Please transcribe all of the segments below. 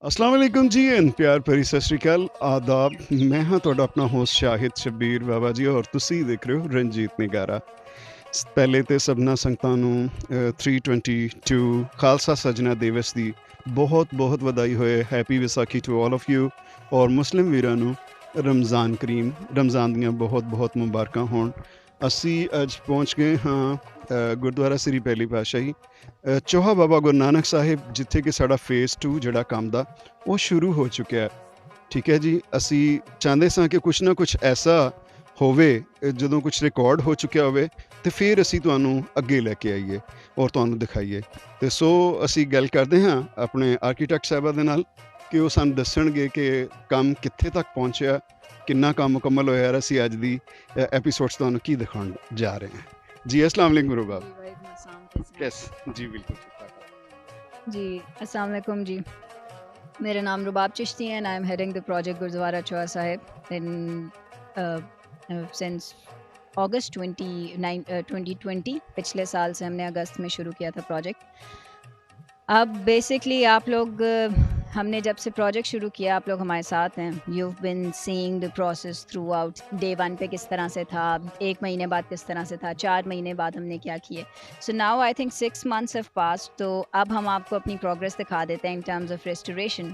अस्सलाम वालेकुम जी एंड प्यार भरी सत श्री अकाल आदाब। मैं हाँ ਤੁਹਾਡਾ ਆਪਣਾ ਹੋਸਟ ਸ਼ਾਹਿਦ ਸ਼ਬੀਰ ਬਾਬਾ ਜੀ ਔਰ ਤੁਸੀਂ ਦੇਖ ਰਹੇ ਹੋ ਰਣਜੀਤ ਨਿਗਾਰਾ। ਪਹਿਲੇ ਤੇ ਸਭਨਾ ਸੰਗਤਾਂ ਨੂੰ 322 ਖਾਲਸਾ ਸਜਣਾ ਦਿਵਸ ਦੀ ਬਹੁਤ ਬਹੁਤ ਵਧਾਈ ਹੋਏ। Happy Vaisakhi to all of you. ਔਰ ਮੁਸਲਿਮ ਵੀਰਾਂ ਨੂੰ ਰਮਜ਼ਾਨ ਕਰੀਮ, ਰਮਜ਼ਾਨ ਦੀਆਂ ਬਹੁਤ ਬਹੁਤ ਮੁਬਾਰਕਾਂ ਹੋਣ। ਅਸੀਂ ਅੱਜ ਪਹੁੰਚ ਗਏ ਹਾਂ ਗੁਰਦੁਆਰਾ ਸ੍ਰੀ ਪਹਿਲੀ ਪਾਤਸ਼ਾਹੀ ਚੋਹਾ ਬਾਬਾ ਗੁਰੂ ਨਾਨਕ ਸਾਹਿਬ, ਜਿੱਥੇ ਕਿ ਸਾਡਾ ਫੇਜ਼ 2 ਜਿਹੜਾ ਕੰਮ ਦਾ ਉਹ ਸ਼ੁਰੂ ਹੋ ਚੁੱਕਿਆ। ਠੀਕ ਹੈ ਜੀ, ਅਸੀਂ ਚਾਹੁੰਦੇ ਸਾਂ ਕਿ ਕੁਛ ਨਾ ਕੁਛ ਐਸਾ ਹੋਵੇ ਜਦੋਂ ਕੁਛ ਰਿਕਾਰਡ ਹੋ ਚੁੱਕਿਆ ਹੋਵੇ ਤੇ ਫਿਰ ਅਸੀਂ ਤੁਹਾਨੂੰ ਅੱਗੇ ਲੈ ਕੇ ਆਈਏ ਔਰ ਤੁਹਾਨੂੰ ਦਿਖਾਈਏ। ਤੇ ਸੋ ਅਸੀਂ ਗੱਲ ਕਰਦੇ ਹਾਂ ਆਪਣੇ ਆਰਕੀਟੈਕਟ ਸਾਹਿਬਾਂ ਦੇ ਨਾਲ ਕਿ ਉਹ ਸਾਨੂੰ ਦੱਸਣਗੇ ਕਿ ਕੰਮ ਕਿੱਥੇ ਤੱਕ ਪਹੁੰਚਿਆ, ਕਿੰਨਾ ਕੰਮ ਮੁਕੰਮਲ ਹੋਇਆ। ਔਰ ਅਸੀਂ ਅੱਜ ਦੀ एपिसोड्स ਤੁਹਾਨੂੰ ਕੀ ਦਿਖਾਉਣ ਜਾ ਰਹੇ हैं जी। अस्सलाम वालेकुम रुबाब। यस जी, बिल्कुल ठीक ठाक। जी, अस्सलाम वालेकुम जी। मेरा नाम रुबाब चिश्ती है and I am heading the project Gurudwara Chauha Sahib in since August 2020। पिछले साल से हमने अगस्त में शुरू किया था प्रोजेक्ट। अब बेसिकली आप लोग हमने जब से प्रोजेक्ट शुरू किया, आप लोग हमारे साथ हैं। You been seeing the process through out. Day 1 पे किस तरह से था, 1 महीने बाद किस तरह से था, 4 महीने बाद हमने क्या किए। So now I think 6 months have passed. तो अब हम आपको अपनी प्रोग्रेस दिखा देते हैं इन टर्म्स ऑफ रेस्टोरेशन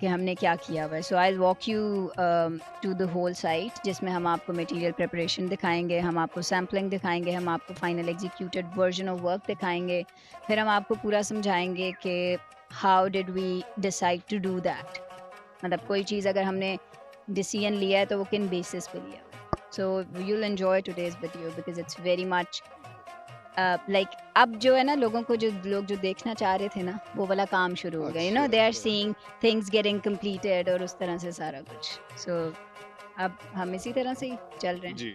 कि हमने क्या किया हुआ है। So I walk you to the whole site, जिसमें हम आपको मटेरियल प्रिपरेशन दिखाएंगे, हम आपको सैम्पलिंग दिखाएंगे, हम आपको final executed version of work दिखाएंगे। फिर हम आपको पूरा समझाएंगे कि how did we decide to do that. मतलब कोई चीज़ अगर हमने डिसीजन लिया है तो वो किन बेसिस पे लिया। So you will enjoy today's video because it's very much like अब जो है ना, लोगों को लोग जो देखना चाह रहे थे ना, वो वाला काम शुरू हो गया। You know, they are seeing things getting completed और उस तरह से सारा कुछ। सो अब हम इसी तरह से ही चल रहे हैं जी।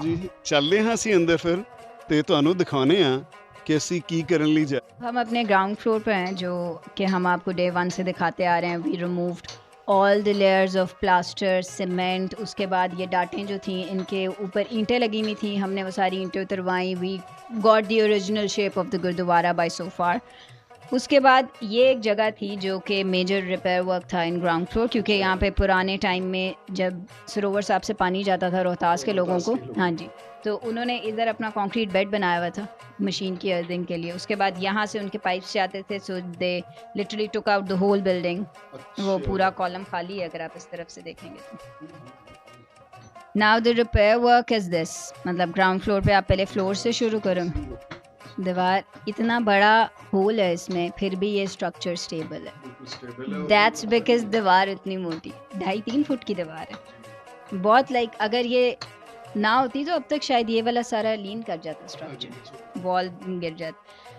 जी ਚੱਲਦੇ ਹਾਂ ਅਸੀਂ ਅੰਦਰ ਫਿਰ ਤੇ ਤੁਹਾਨੂੰ ਦਿਖਾਉਣੇ ਆ कि ਅਸੀਂ ਕੀ ਕਰਨ ਲਈ ਜਾ। हम अपने ग्राउंड फ्लोर पर हैं, जो कि हम आपको डे 1 से दिखाते आ रहे हैं। We removed all the layers of plaster, cement. उसके बाद ये डाटें जो थी, इनके ऊपर ईंटें लगी हुई थी, हमने वो सारी ईंटें उतरवाई। We got the original shape of the gurudwara by so far. उसके बाद ये एक जगह थी जो कि मेजर रिपेयर वर्क था इन ग्राउंड फ्लोर, क्योंकि यहाँ पे पुराने टाइम में जब सरोवर साहब से पानी जाता था रोहतास के लोगों को, हाँ जी, तो उन्होंने इधर अपना कंक्रीट बेड बनाया हुआ था मशीन की अर्थिंग के लिए। उसके बाद यहाँ से उनके पाइप्स जाते थे, so they literally took out the whole building. वो पूरा कॉलम खाली है अगर आप इस तरफ से देखेंगे तो। Now the repair work is this. मतलब ग्राउंड फ्लोर पे आप पहले फ्लोर से शुरू करो। दीवार इतना बड़ा होल है इसमें, फिर भी ये स्ट्रक्चर स्टेबल है। दैट्स बिकॉज दीवार इतनी मोटी, 2.5-3 फुट की दीवार है। बहुत लाइक अगर ये ना होती तो अब तक शायद ये वाला सारा लीन कर जाता, स्ट्रक्चर वॉल गिर जाता।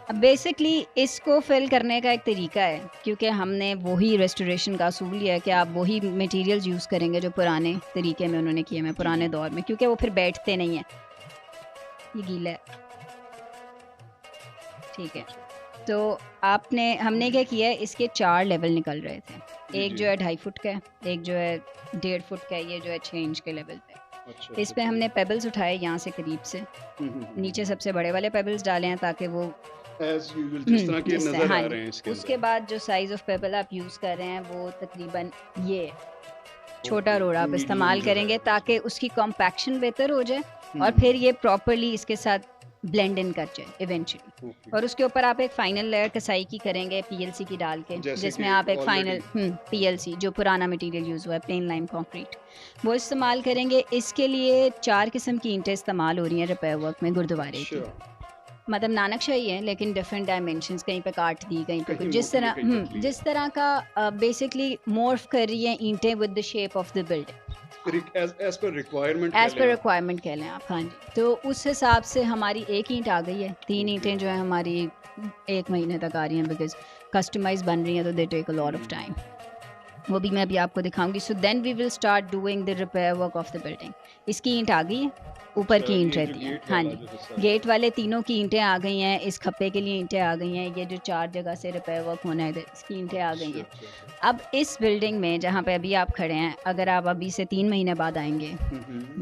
अब बेसिकली इसको फिल करने का एक तरीका है, क्योंकि हमने वही रेस्टोरेशन का असूल लिया है कि आप वही मटेरियल्स यूज़ करेंगे जो पुराने तरीके में उन्होंने किए हैं, पुराने दौर में, क्योंकि वो फिर बैठते नहीं हैं। ये गीला है, ठीक है। तो हमने क्या किया है, इसके 4 लेवल निकल रहे थे। एक जो है 2.5 फुट का है, एक जो है 1.5 फुट का है, ये जो है 6 इंच के लेवल पे। अच्छा, इस पे हमने पेबल्स उठाए यहाँ से करीब से, नीचे सबसे बड़े वाले पेबल्स डाले हैं ताकि वो एज यूजुअल जिस तरह के नजर आ रहे हैं इसके उसके बाद जो साइज़ ऑफ पेबल आप यूज़ कर रहे हैं वो तकरीबन ये छोटा रोड़ा आप इस्तेमाल करेंगे ताकि उसकी कॉम्पैक्शन बेहतर हो जाए और फिर ये प्रॉपरली इसके साथ ब्लेंड इन कर जाए इवेंचुअली। और उसके ऊपर आप एक फाइनल लेयर कसाई की करेंगे पीएलसी की डाल के, जिसमें आप एक फाइनल पीएलसी जो पुराना मटेरियल यूज़ हुआ है, प्लेन लाइम कंक्रीट, वो इस्तेमाल करेंगे। इसके लिए 4 किस्म की ईंटें इस्तेमाल हो रही हैं रिपेयर वर्क में गुरुद्वारे की। मतलब नानकशाही है लेकिन डिफरेंट डायमेंशंस, कहीं पे काट दी, कहीं पे जिस तरह का बेसिकली मॉर्फ कर रही है ईंटें with the shape of the building, as per requirement कह लें आप। हाँ जी, तो उस हिसाब से हमारी एक ईंट आ गई है। 3 ईंटें जो है हमारी 1 महीने तक आ रही हैं, बिकॉज कस्टमाइज बन रही हैं, तो they take a lot of time. वो भी मैं अभी आपको दिखाऊंगी। So then we will start doing the repair work of the building. इसकी ईंट आ गई है, ऊपर की ईंट रहती है, हाँ जी, गेट वाले तीनों की ईंटें आ गई हैं। इस खप्पे के लिए ईंटें आ गई हैं। ये जो 4 जगह से रिपेयर वर्क होना है, इसकी ईंटें आ गई हैं। अब इस बिल्डिंग में जहाँ पे अभी आप खड़े हैं, अगर आप अभी से 3 महीने बाद आएंगे,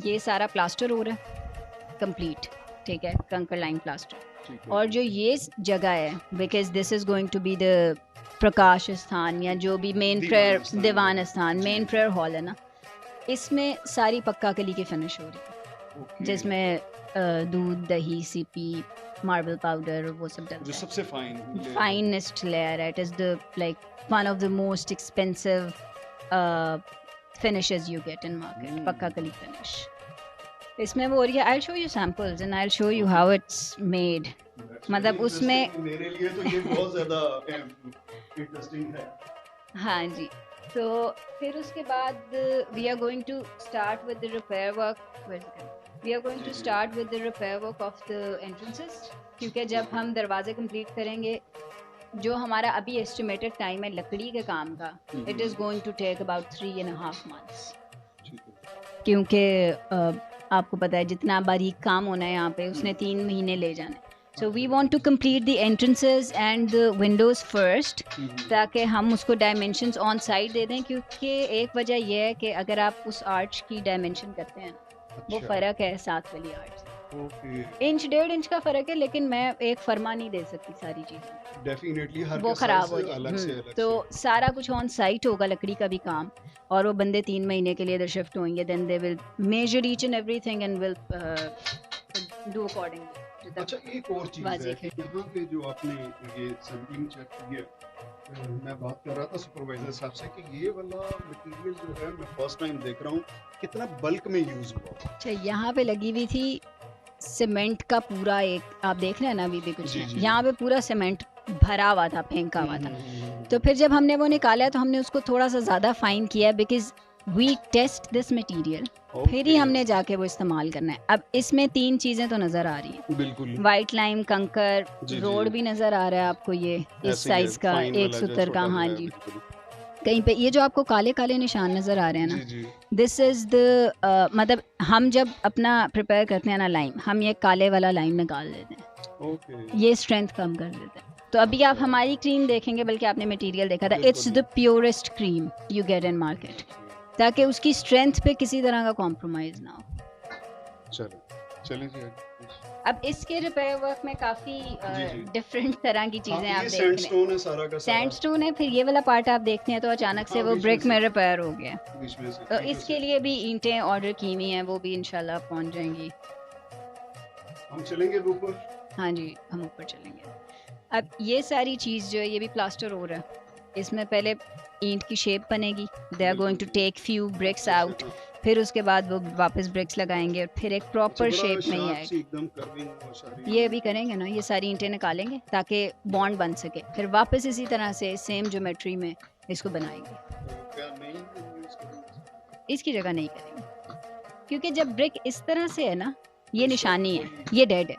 ये सारा प्लास्टर हो रहा है कंप्लीट। ठीक है, कंकर लाइन प्लास्टर। ठीक है और जी। जो ये जगह है, because this is going to be the prakash sthan या जो भी मेन प्रेयर स्थान दीवान है। स्थान जी। मेन प्रेयर हॉल है ना, इसमें सारी पक्का कली की फिनिश हो रही है, ओके। जिसमें दूध, दही, सीपी, मार्बल पाउडर वो सब जो डलता है। सबसे फाइन फाइनेस्ट लेयर है, it is the like one of the most expensive finishes you get in market, पक्का कली फिनिश। इसमें वो हो रही है, I'll show you samples and I'll show you how it's made। मतलब उसमें मेरे लिए तो ये बहुत ज्यादा इंटरेस्टिंग है। हाँ जी। तो फिर उसके बाद we are going to start with the repair work। We are going to start with the repair work of the entrances, क्योंकि जब हम दरवाजे कंप्लीट करेंगे, जो हमारा अभी एस्टिमेटेड टाइम है लकड़ी के काम का, it is going to take about 3.5 months, क्योंकि आपको पता है जितना बारीक काम होना है यहाँ पे उसने 3 महीने ले जाना है। So we want to complete the entrances and the windows first, ताकि हम उसको डायमेंशंस ऑन साइड दे दें, क्योंकि एक वजह यह है कि अगर आप उस आर्च की डायमेंशन करते हैं ना, वो फ़र्क है साथ वाली आर्च से। इंच 1.5 इंच का फ़र्क है, लेकिन मैं एक फरमा नहीं दे सकती सारी चीज़ें, डेफिनेटली हर वो ख़राब हो अलग से जाए। अलग तो सारा कुछ ऑन साइट होगा, लकड़ी का भी काम, और वो बंदे 3 महीने के लिए इधर शिफ्ट होंगे, then they will measure each and everything and will do accordingly. अच्छा, एक और चीज है कि यहाँ पे जो आपने ये सैंपलिंग चेक की है, मैं बात कर रहा था सुपरवाइजर साहब से कि ये वाला मटेरियल जो है मैं फर्स्ट टाइम देख रहा हूँ कितना बल्क में यूज हुआ। अच्छा, यहाँ पे लगी हुई थी सीमेंट का पूरा एक, आप देख रहे हैं ना अभी भी कुछ यहाँ पे पूरा सीमेंट भरा हुआ था, फेंका हुआ था। तो फिर जब हमने वो निकाला तो हमने उसको थोड़ा सा ज़्यादा फाइन किया, because we test this material, फिर ही हमने जाके वो इस्तेमाल करना है। अब इसमें 3 चीज़ें तो नज़र आ रही हैं, बिल्कुल वाइट लाइम, कंकर, रोड भी नज़र आ रहा है आपको, ये इस साइज़ का 1 सूत्र का। हाँ जी, कहीं पे ये जो आपको काले काले निशान नज़र आ रहे हैं ना, दिस इज़ द मतलब हम जब अपना प्रिपेयर करते हैं ना लाइम, हम ये काले वाला लाइम निकाल देते हैं, ये स्ट्रेंथ कम कर देते हैं। तो अभी आप हमारी क्रीम देखेंगे, बल्कि आपने मटेरियल देखा था, it's the purest cream you get in market, ताकि उसकी स्ट्रेंथ पे किसी तरह का कॉम्प्रोमाइज़ ना हो। चलिए जी। अब इसके रिपेयर वर्क में काफ़ी डिफरेंट तरह की चीज़ें आप देख सैंडस्टोन है, सारा का सैंडस्टोन है। फिर ये वाला पार्ट आप देखते हैं तो अचानक से वो ब्रिक में रिपेयर हो गया, तो इसके लिए भी ईंटें ऑर्डर की हुई हैं, वो भी इंशाल्लाह पहुंच जाएंगी। हम चलेंगे ऊपर। हाँ जी, हम ऊपर चलेंगे। अब ये सारी चीज़ जो है ये भी प्लास्टर हो रहा है, इसमें पहले ईंट की शेप बनेगी, they are going to take few bricks out, फिर उसके बाद वो वापस ब्रिक्स लगाएंगे और फिर एक प्रॉपर शेप में ही आएगा। ये भी करेंगे ना, ये सारी ईंटें निकालेंगे ताकि बॉन्ड बन सके, फिर वापस इसी तरह से सेम ज्योमेट्री में इसको बनाएंगे। इसकी जगह नहीं करेंगे, क्योंकि जब ब्रिक इस तरह से है ना, ये निशानी है, ये डेड है,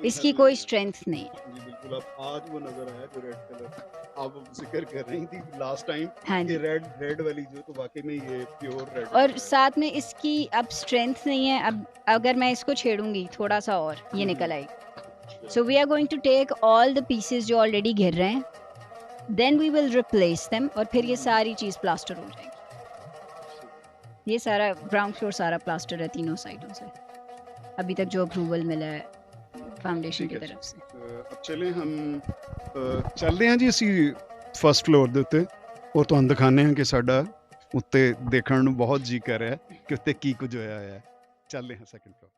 इसकी कोई स्ट्रेंथ नहीं है। जी बिल्कुल। अब आज वो नजर आया जो रेड कलर आप जिक्र कर रही थी लास्ट टाइम, हाँ जी, रेड वाली जो, तो वाकई में ये प्योर रेड, और साथ में इसकी अब स्ट्रेंथ नहीं है। अब अगर मैं इसको छेड़ूंगी थोड़ा सा और ये निकल आएगी। So we are going to take all the pieces जो ऑलरेडी घिर रहे हैं, then we will replace them, और फिर ये सारी चीज़ प्लास्टर हो जाएगी। ये सारा ग्राउंड फ्लोर सारा प्लास्टर है तीनों साइडों से, अभी तक जो अप्रूवल मिला है फाउंडेशन की तरफ से। अब चले हम चलते हैं जी ਅਸੀਂ ਫਸਟ ਫਲੋਰ ਦੇ ਉੱਤੇ, ਔਰ ਤੁਹਾਨੂੰ ਦਿਖਾਉਂਦੇ ਹਾਂ ਕਿ ਸਾਡਾ ਉੱਤੇ ਦੇਖਣ ਨੂੰ ਬਹੁਤ ਜੀ ਕਰ ਰਿਹਾ ਕਿ ਉੱਤੇ ਕੀ ਕੁਝ ਹੋਇਆ ਹੈ। ਚੱਲਦੇ ਹਾਂ ਸੈਕੰਡ ਫਲੋਰ।